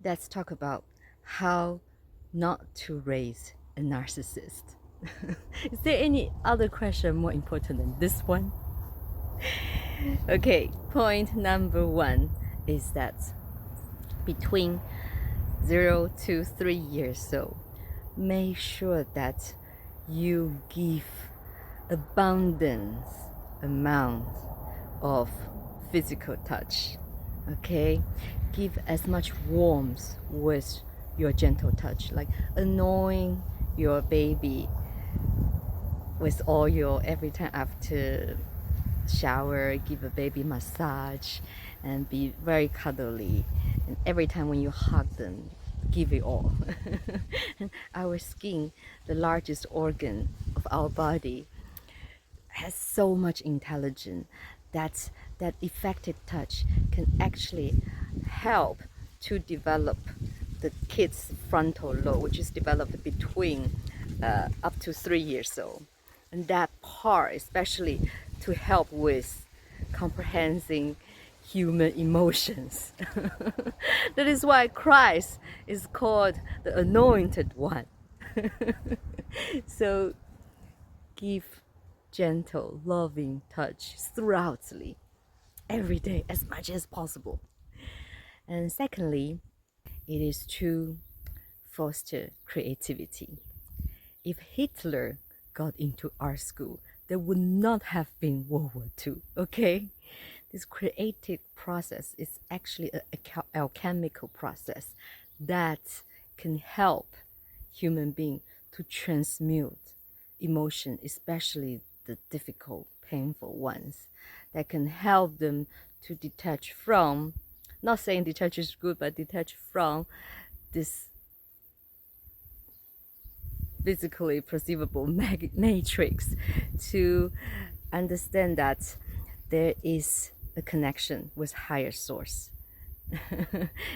let's talk about how not to raise a narcissist. Is there any other question more important than this one? Okay, point number one is that between 0 to 3 years old, make sure that you give abundance amount of physical touch. Okay, give as much warmth with your gentle touch, like annoying your baby with all your every time after shower, give a baby massage and be very cuddly, and every time when you hug them, give it all. Our skin, the largest organ of our body, has so much intelligence that effective touch can actually help to develop the kid's frontal lobe, which is developed between up to 3 years old. And that part, especially to help with comprehending human emotions. That is why Christ is called the Anointed One. So give gentle, loving touch throughoutly, every day, as much as possible. And secondly, it is to foster creativity. If Hitler got into art school, there would not have been World War II, okay? This creative process is actually an alchemical process that can help human being to transmute emotion, especially the difficult, painful ones, that can help them to detach from, not saying detach is good, but detach from this physically perceivable matrix, to understand that there is a connection with higher source.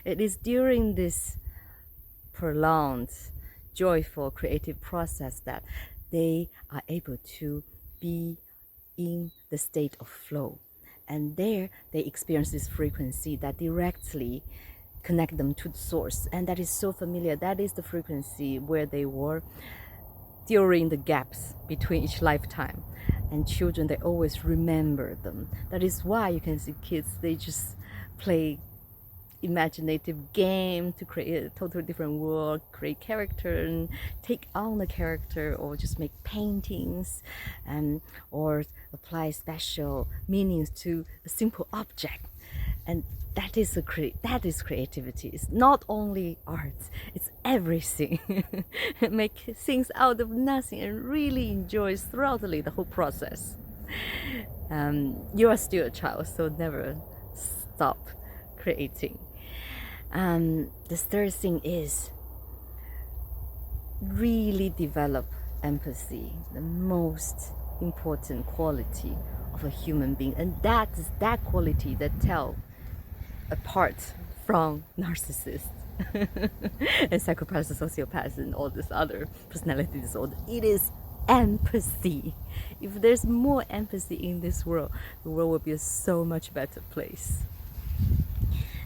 It is during this prolonged, joyful, creative process that they are able to be in the state of flow. And there they experience this frequency that directly connect them to the source. And that is so familiar. That is the frequency where they were during the gaps between each lifetime. And children, they always remember them. That is why you can see kids, they just play imaginative game to create a totally different world, create character and take on the character, or just make paintings or apply special meanings to a simple object. And that is creativity. It's not only art, it's everything. Make things out of nothing and really enjoys thoroughly the whole process. You are still a child, so never stop creating. The third thing is really develop empathy, the most important quality of a human being. And that is that quality that tells apart from narcissists and psychopaths and sociopaths and all this other personality disorder. It is empathy. If there's more empathy in this world, the world will be a so much better place.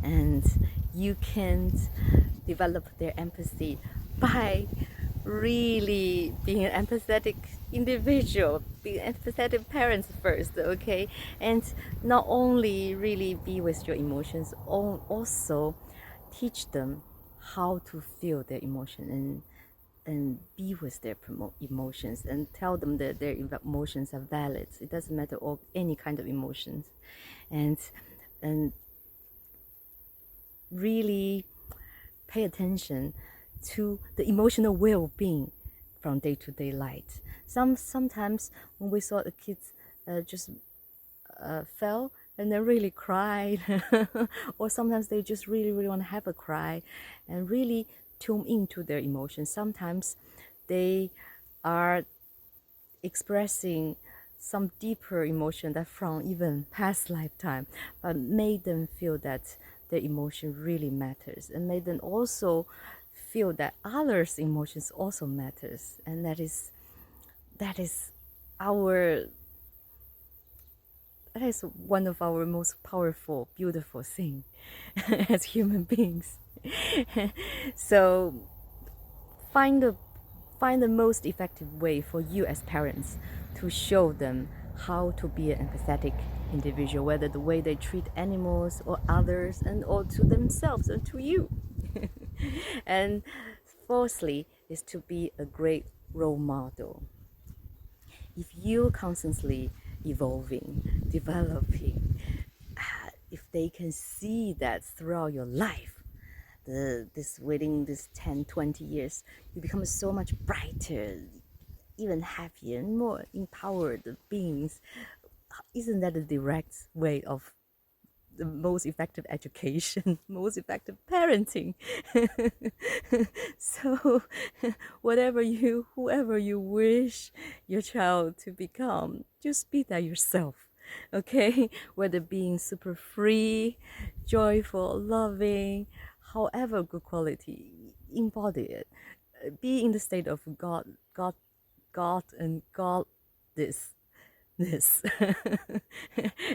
And you can develop their empathy by really being an empathetic individual, be empathetic parents first, okay? And not only really be with your emotions, also teach them how to feel their emotion and be with their emotions, and tell them that their emotions are valid. It doesn't matter all any kind of emotions, and really pay attention to the emotional well-being from day-to-day life. Sometimes when we saw the kids just fell and then really cried, or sometimes they just really want to have a cry and really tune into their emotions. Sometimes they are expressing some deeper emotion that from even past lifetime, but made them feel that their emotion really matters, and made them also feel that others' emotions also matters. And that is our that is one of our most powerful, beautiful thing as human beings. So find the find the most effective way for you as parents to show them how to be an empathetic individual, whether the way they treat animals or others and or to themselves and to you. And fourthly is to be a great role model. If you're constantly evolving, developing, if they can see that throughout your life, within this 10, 20 years, you become so much brighter, even happier and more empowered beings. Isn't that a direct way of the most effective education, most effective parenting? So whoever you wish your child to become, just be that yourself. Okay, whether being super free, joyful, loving, however good quality, embody it. Be in the state of God and God this.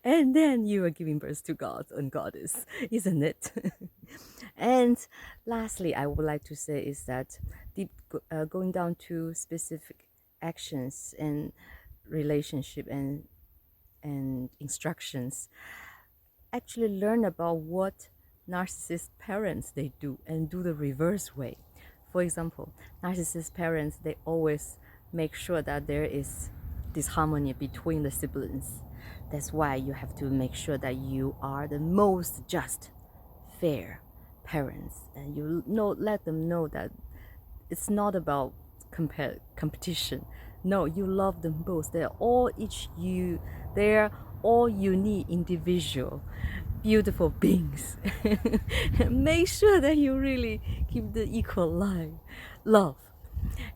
And then you are giving birth to God and Goddess, isn't it? And lastly, I would like to say is that going down to specific actions and relationship and instructions, actually learn about what narcissist parents they do and do the reverse way. For example, narcissist parents, they always make sure that there is disharmony between the siblings. That's why you have to make sure that you are the most just, fair parents, and you let them know that it's not about competition. No, you love them both. They're all unique individual beautiful beings. Make sure that you really keep the equal love.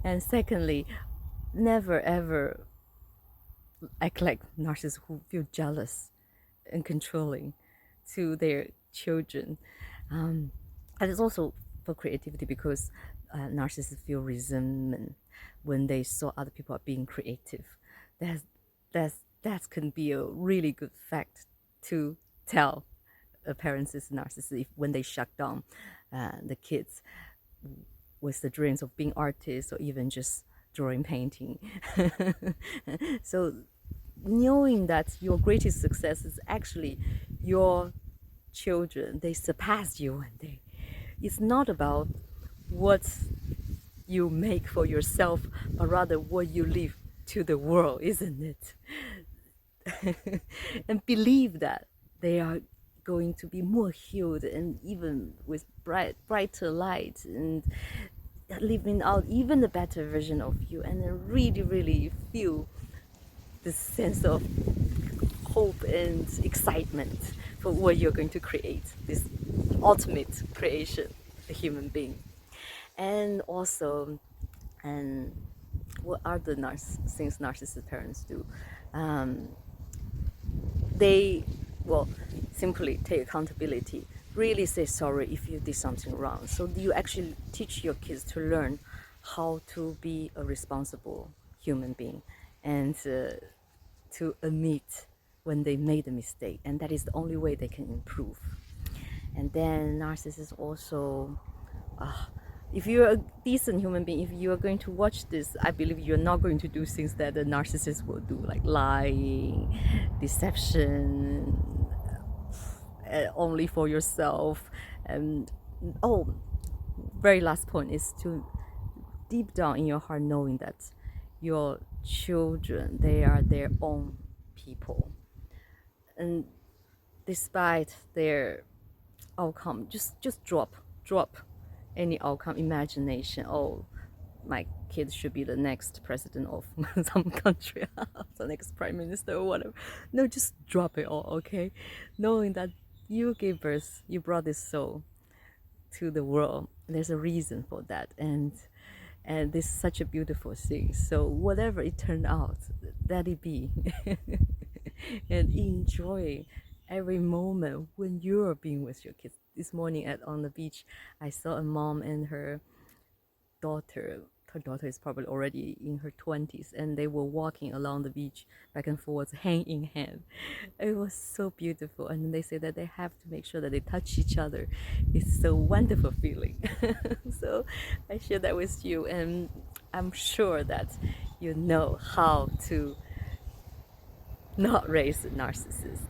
And secondly, never ever act like narcissists who feel jealous and controlling to their children. And it's also for creativity, because narcissists feel resentment when they saw other people are being creative. That's, that can be a really good fact to tell a parent is narcissist when they shut down the kids with the dreams of being artists or even just drawing, painting. So knowing that your greatest success is actually your children, they surpass you one day. It's not about what you make for yourself, but rather what you leave to the world, isn't it? And believe that they are going to be more healed and even with brighter light and living out even a better version of you, and then really feel this sense of hope and excitement for what you're going to create, this ultimate creation, a human being. And also, and what are the things narcissist parents do? They, well, simply take accountability, really say sorry if you did something wrong. So you actually teach your kids to learn how to be a responsible human being and to admit when they made a mistake, and that is the only way they can improve. And then narcissists also, if you're a decent human being, if you are going to watch this, I believe you're not going to do things that a narcissist will do, like lying, deception, only for yourself. And oh, very last point is to deep down in your heart knowing that your children, they are their own people, and despite their outcome, just drop any outcome imagination. Oh, my kid should be the next president of some country, the next prime minister or whatever. No, just drop it all, okay? Knowing that you gave birth, you brought this soul to the world. There's a reason for that, and this is such a beautiful thing. So whatever it turned out, let it be. And enjoy every moment when you're being with your kids. This morning on the beach, I saw a mom and her daughter her daughter is probably already in her 20s, and they were walking along the beach back and forth, hand in hand. It was so beautiful. And they say that they have to make sure that they touch each other. It's a wonderful feeling. So I share that with you, and I'm sure that you know how to not raise a narcissist.